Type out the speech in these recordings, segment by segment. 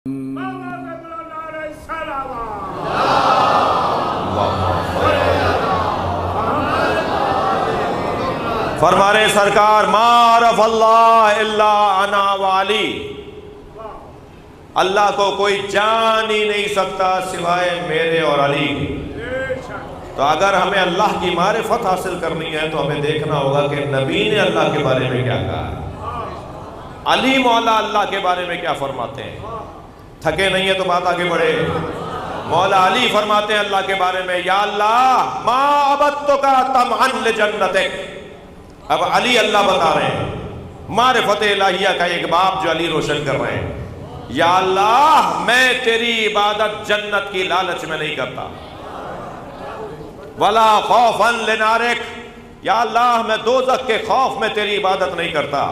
فرمارے سرکار ما عرف اللہ الا انا والی، اللہ کو کوئی جان ہی نہیں سکتا سوائے میرے اور علی۔ تو اگر ہمیں اللہ کی معرفت حاصل کرنی ہے تو ہمیں دیکھنا ہوگا کہ نبی نے اللہ کے بارے میں کیا کہا ہے، علی مولا اللہ کے بارے میں کیا فرماتے ہیں۔ تھکے نہیں ہے تو بات آگے بڑھے۔ مولا علی فرماتے ہیں اللہ کے بارے میں، یا اللہ ما عبدتک طمعا لجنتک۔ اب علی اللہ بتا رہے ہیں، معرفت الہیہ کا ایک باب جو علی روشن کر رہے ہیں، یا اللہ میں تیری عبادت جنت کی لالچ میں نہیں کرتا، ولا خوفا لنارک، یا اللہ میں دوزخ کے خوف میں تیری عبادت نہیں کرتا،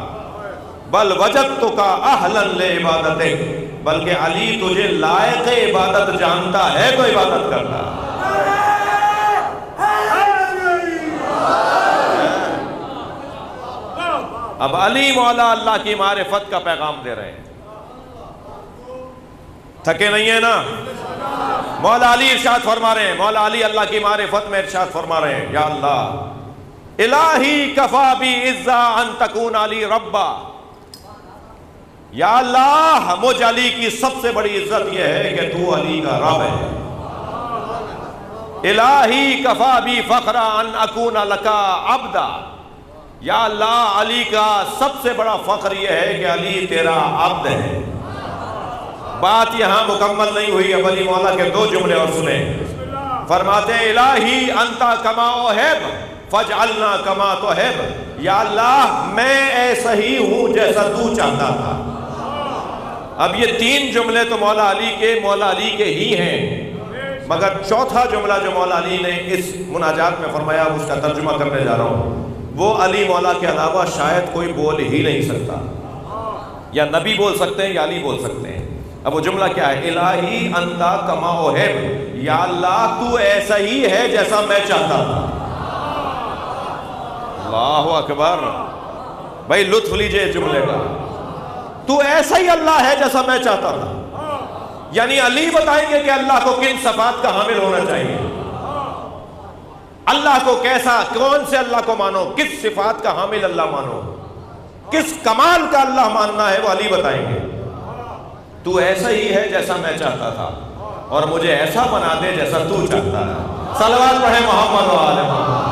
بل وجدتک اہلا لعبادتک، بلکہ علی تجھے لائق عبادت جانتا ہے تو عبادت کرتا۔ اب علی مولا اللہ کی معرفت کا پیغام دے رہے ہیں، تھکے نہیں ہیں نا۔ مولا علی ارشاد فرما رہے ہیں، مولا علی اللہ کی معرفت میں ارشاد فرما رہے ہیں، یا اللہ الہی کفا بی عزا ان تکون علی ربا، یا اللہ مجھ علی کی سب سے بڑی عزت یہ ہے کہ تو علی کا رب ہے۔ الہی کفا بی فخرا ان اکون لکا عبدا، یا اللہ علی کا سب سے بڑا فخر یہ ہے کہ علی تیرا عبد ہے۔ بات یہاں مکمل نہیں ہوئی، اب علی مولا کے دو جملے اور سنیں۔ فرماتے ہیں الہی انتا کما احب فاجعلنا کما تحب، یا اللہ میں ایسا ہی ہوں جیسا تو چاہتا تھا۔ اب یہ تین جملے تو مولا علی کے ہی ہیں، مگر چوتھا جملہ جو مولا علی نے اس مناجات میں فرمایا اس کا ترجمہ کرنے جا رہا ہوں، وہ علی مولا کے علاوہ شاید کوئی بول ہی نہیں سکتا، یا نبی بول سکتے ہیں یا علی بول سکتے ہیں۔ اب وہ جملہ کیا ہے؟ الہی انتا کما احب، یا اللہ تو ایسا ہی ہے جیسا میں چاہتا تھا۔ اللہ اکبر، بھائی لطف لیجئے اس جملے کا، تو ایسا ہی اللہ ہے جیسا میں چاہتا تھا، یعنی علی بتائیں گے کہ اللہ کو کن صفات کا حامل ہونا چاہیے، اللہ کو کیسا، کون سے اللہ کو مانو، کس صفات کا حامل اللہ مانو، کس کمال کا اللہ ماننا ہے، وہ علی بتائیں گے۔ تو ایسا ہی ہے جیسا میں چاہتا تھا اور مجھے ایسا بنا دے جیسا تو چاہتا ہے۔ صلوات پڑھیں محمد و آل محمد۔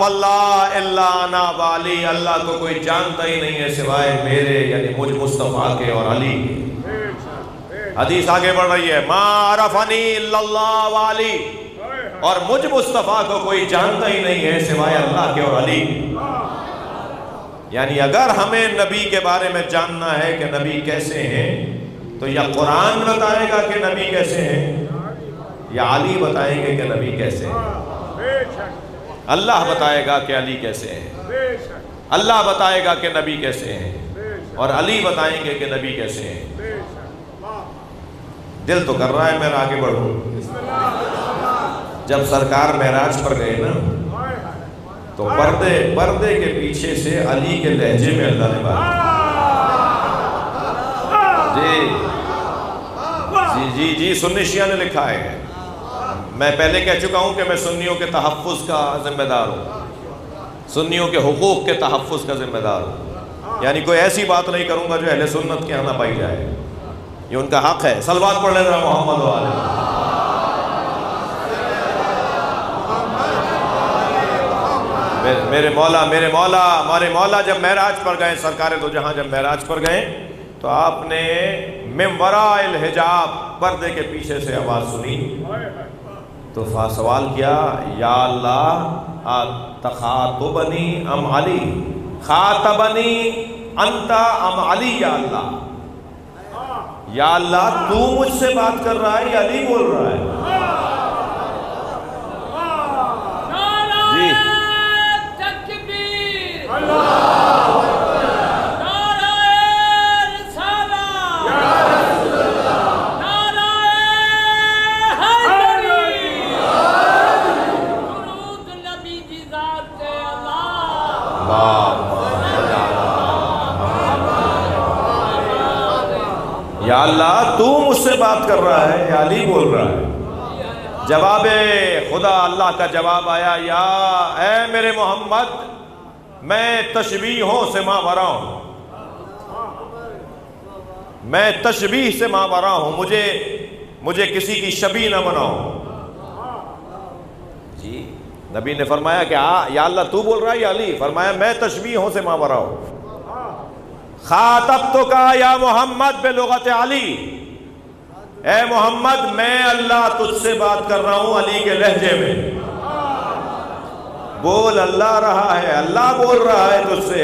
اللہ الا انا والی، اللہ کو کوئی جانتا ہی نہیں ہے سوائے میرے یعنی مجھ مصطفیٰ کے اور علی کے۔ حدیث آگے بڑھ رہی ہے، ما عرفنی الا اللہ والی، اور مجھ مصطفیٰ کو کوئی جانتا ہی نہیں ہے سوائے اللہ کے اور علی کے۔ یعنی اگر ہمیں نبی کے بارے میں جاننا ہے کہ نبی کیسے ہیں تو یا قرآن بتائے گا کہ نبی کیسے ہیں، یا علی بتائیں گے کہ نبی کیسے ہیں۔ اللہ بتائے گا کہ علی کیسے ہیں، اللہ بتائے گا کہ نبی کیسے ہیں، اور علی بتائیں گے کہ نبی کیسے ہیں۔ دل تو کر رہا ہے میں آگے بڑھوں۔ جب سرکار معراج پر گئے نا تو پردے کے پیچھے سے علی کے لہجے میں اللہ نے بات جی سنی شیعہ نے لکھا ہے، میں پہلے کہہ چکا ہوں کہ میں سنیوں کے تحفظ کا ذمہ دار ہوں، سنیوں کے حقوق کے تحفظ کا ذمہ دار ہوں، یعنی کوئی ایسی بات نہیں کروں گا جو اہل سنت کے یہاں نہ پائی جائے، یہ ان کا حق ہے۔ صلوات پڑھ لیں ذرا محمد و آل محمد۔ ہمارے مولا جب معراج پر گئے، سرکار دو جہاں جب معراج پر گئے تو آپ نے من وراء الحجاب، پردے کے پیچھے سے آواز سنی تو سوال کیا، یا اللہ تخاطبنی ام علی، خاطبنی انت ام علی، یا اللہ، یا اللہ تو مجھ سے بات کر رہا ہے یا علی بول رہا ہے؟ جی تکبیر، اللہ، نعرہ رسالہ، یا رسول اللہ، یا اللہ تو مجھ سے بات کر رہا ہے یا علی بول رہا ہے؟ جواب خدا اللہ کا جواب آیا، یا اے میرے محمد میں تشبیہوں سے ماورا ہوں، میں تشبیہ سے ماورا ہوں، مجھے کسی کی شبیہ نہ بناؤ۔ جی نبی نے فرمایا کہ یا اللہ تو بول رہا ہے یا علی؟ فرمایا میں تشبیہوں سے ماورا ہوں۔ خاطبتک یا محمد بلغت علی، اے محمد میں اللہ تجھ سے بات کر رہا ہوں علی کے لہجے میں۔ بول اللہ رہا ہے، اللہ بول رہا ہے تجھ سے،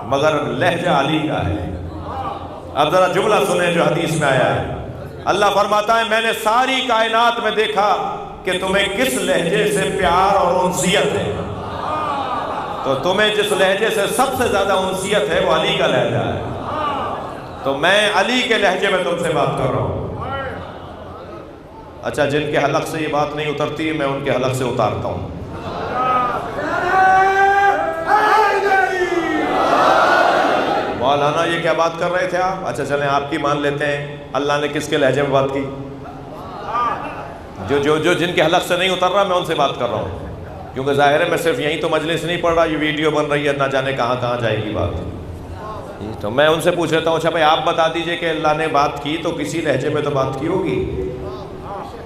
مگر لہجہ علی کا ہے۔ اب ذرا جملہ سنیں جو حدیث میں آیا ہے۔ اللہ فرماتا ہے میں نے ساری کائنات میں دیکھا کہ تمہیں کس لہجے سے پیار اور انسیت ہے، تو تمہیں جس لہجے سے سب سے زیادہ انسیت ہے وہ علی کا لہجہ ہے، تو میں علی کے لہجے میں تم سے بات کر رہا ہوں۔ اچھا جن کے حلق سے یہ بات نہیں اترتی میں ان کے حلق سے اتارتا ہوں۔ مولانا یہ کیا بات کر رہے تھے آپ؟ اچھا چلیں آپ کی مان لیتے ہیں، اللہ نے کس کے لہجے میں بات کی؟ جو جن کے حلق سے نہیں اتر رہا میں ان سے بات کر رہا ہوں، کیونکہ ظاہر ہے میں صرف یہیں تو مجلس نہیں پڑھ رہا، یہ ویڈیو بن رہی ہے، نہ جانے کہاں کہاں جائے گی بات۔ تو میں ان سے پوچھ لیتا ہوں، اچھا بھائی آپ بتا دیجئے کہ اللہ نے بات کی تو کسی لہجے میں تو بات کی ہوگی،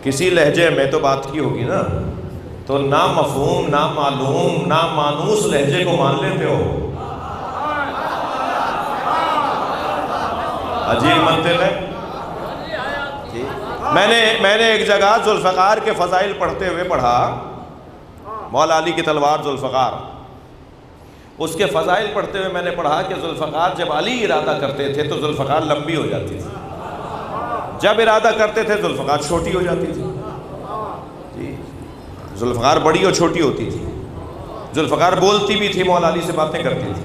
کسی لہجے میں تو بات کی ہوگی نا، تو نہ مفہوم نہ معلوم نہ مانوس لہجے کو مان لیتے ہو؟ عجیب منطق ہے۔ میں نے ایک جگہ ذوالفقار کے فضائل پڑھتے ہوئے پڑھا، مولا علی کی تلوار ذوالفقار، اس کے فضائل پڑھتے ہوئے میں نے پڑھا کہ ذوالفقار جب علی ارادہ کرتے تھے تو ذوالفقار لمبی ہو جاتی تھی، جب ارادہ کرتے تھے ذوالفقار چھوٹی ہو جاتی تھی۔ جی ذوالفقار بڑی اور چھوٹی ہوتی تھی، ذوالفقار بولتی بھی تھی، مولا علی سے باتیں کرتی تھی،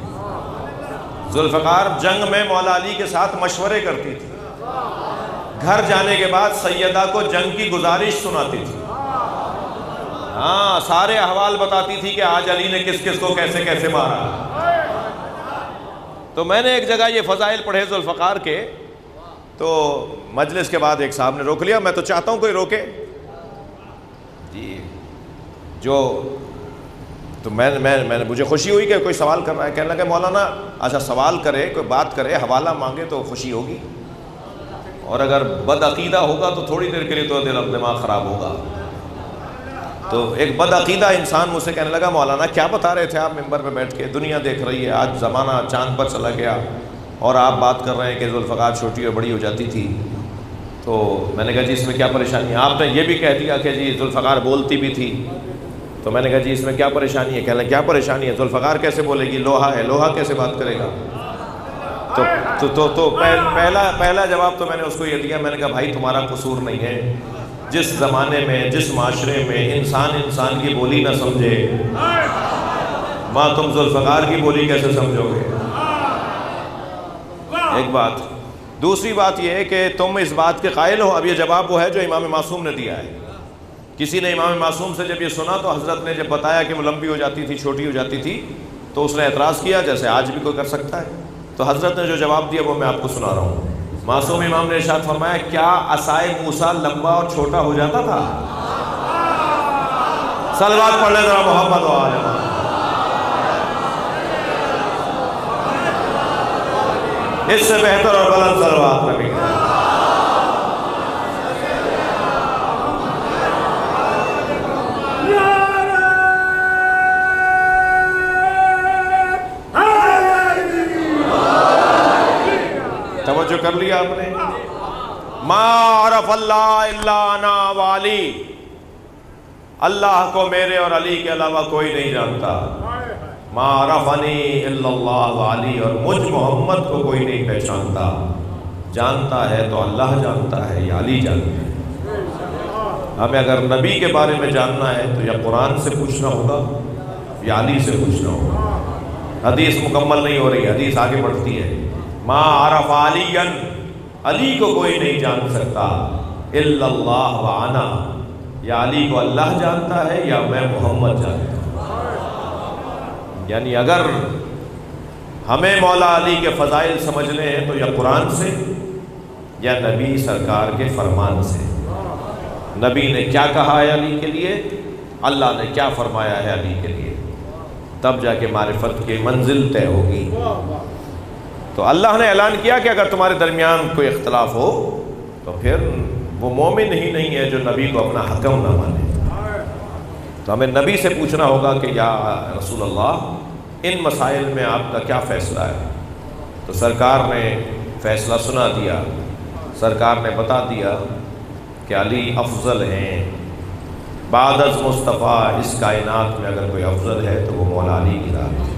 ذوالفقار جنگ میں مولا علی کے ساتھ مشورے کرتی تھی، گھر جانے کے بعد سیدہ کو جنگ کی گزارش سناتی تھی، ہاں سارے احوال بتاتی تھی کہ آج علی نے کس کس کو کیسے کیسے مارا۔ تو میں نے ایک جگہ یہ فضائل پڑھے ذوالفقار کے، تو مجلس کے بعد ایک صاحب نے روک لیا، میں تو چاہتا ہوں کوئی روکے جی، تو مجھے خوشی ہوئی کہ کوئی سوال کر رہا ہے، کہنے لگا مولانا اچھا سوال کرے، کوئی بات کرے، حوالہ مانگے تو خوشی ہوگی، اور اگر بد عقیدہ ہوگا تو تھوڑی دیر کے لیے تو دماغ خراب ہوگا۔ تو ایک بد عقیدہ انسان مجھ سے کہنے لگا مولانا کیا بتا رہے تھے آپ ممبر پہ بیٹھ کے، دنیا دیکھ رہی ہے، آج زمانہ چاند پر چلا گیا اور آپ بات کر رہے ہیں کہ ذوالفقار چھوٹی اور بڑی ہو جاتی تھی۔ تو میں نے کہا جی اس میں کیا پریشانی ہے؟ آپ نے یہ بھی کہہ دیا کہ جی ذوالفقار بولتی بھی تھی، تو میں نے کہا جی اس میں کیا پریشانی ہے؟ کہنے لگے کیا پریشانی ہے؟ ذوالفقار کیسے بولے گی؟ لوہا ہے، لوہا کیسے بات کرے گا؟ تو پہلا جواب تو میں نے اس کو یہ دیا، میں نے کہا بھائی تمہارا قصور نہیں ہے، جس زمانے میں جس معاشرے میں انسان کی بولی نہ سمجھے، ماں تم ذوالفقار کی بولی کیسے سمجھو گے؟ ایک بات۔ دوسری بات یہ ہے کہ تم اس بات کے قائل ہو، اب یہ جواب وہ ہے جو امام معصوم نے دیا ہے۔ کسی نے امام معصوم سے جب یہ سنا تو حضرت نے جب بتایا کہ وہ لمبی ہو جاتی تھی، چھوٹی ہو جاتی تھی، تو اس نے اعتراض کیا جیسے آج بھی کوئی کر سکتا ہے، تو حضرت نے جو جواب دیا وہ میں آپ کو سنا رہا ہوں۔ معصوم امام نے ارشاد فرمایا کیا عصائے موسیٰ لمبا اور چھوٹا ہو جاتا تھا؟ صلوات پڑھ لیں ذرا محمد و آل محمد۔ اس سے بہتر اور بلند صلوات نبی کا۔ توجہ کر لیا آپ نے؟ ما عرف اللہ الا انا والی، اللہ کو میرے اور علی کے علاوہ کوئی نہیں جانتا۔ ما عرفنی الا اللہ والی، اور مجھ محمد کو کوئی نہیں پہچانتا، جانتا ہے تو اللہ جانتا ہے یا علی جانتا ہے۔ ہمیں اگر نبی کے بارے میں جاننا ہے تو یا قرآن سے پوچھنا ہوگا یا علی سے پوچھنا ہوگا۔ حدیث مکمل نہیں ہو رہی، حدیث آگے بڑھتی ہے۔ ما عرف علی، علی کو کوئی نہیں جان سکتا، الا اللہ وانا، یا علی کو اللہ جانتا ہے یا میں محمد جانتا ہوں۔ یعنی اگر ہمیں مولا علی کے فضائل سمجھنے ہیں تو یا قرآن سے یا نبی سرکار کے فرمان سے؟ نبی نے کیا کہا ہے علی کے لیے، اللہ نے کیا فرمایا ہے علی کے لیے، تب جا کے معرفت کی منزل طے ہوگی۔ تو اللہ نے اعلان کیا کہ اگر تمہارے درمیان کوئی اختلاف ہو تو پھر وہ مومن ہی نہیں ہے جو نبی کو اپنا حکم نہ مانے۔ تو ہمیں نبی سے پوچھنا ہوگا کہ یا رسول اللہ ان مسائل میں آپ کا کیا فیصلہ ہے؟ تو سرکار نے فیصلہ سنا دیا، سرکار نے بتا دیا کہ علی افضل ہیں، بعد از مصطفیٰ اس کائنات میں اگر کوئی افضل ہے تو وہ مولا علی کی ذات ہے۔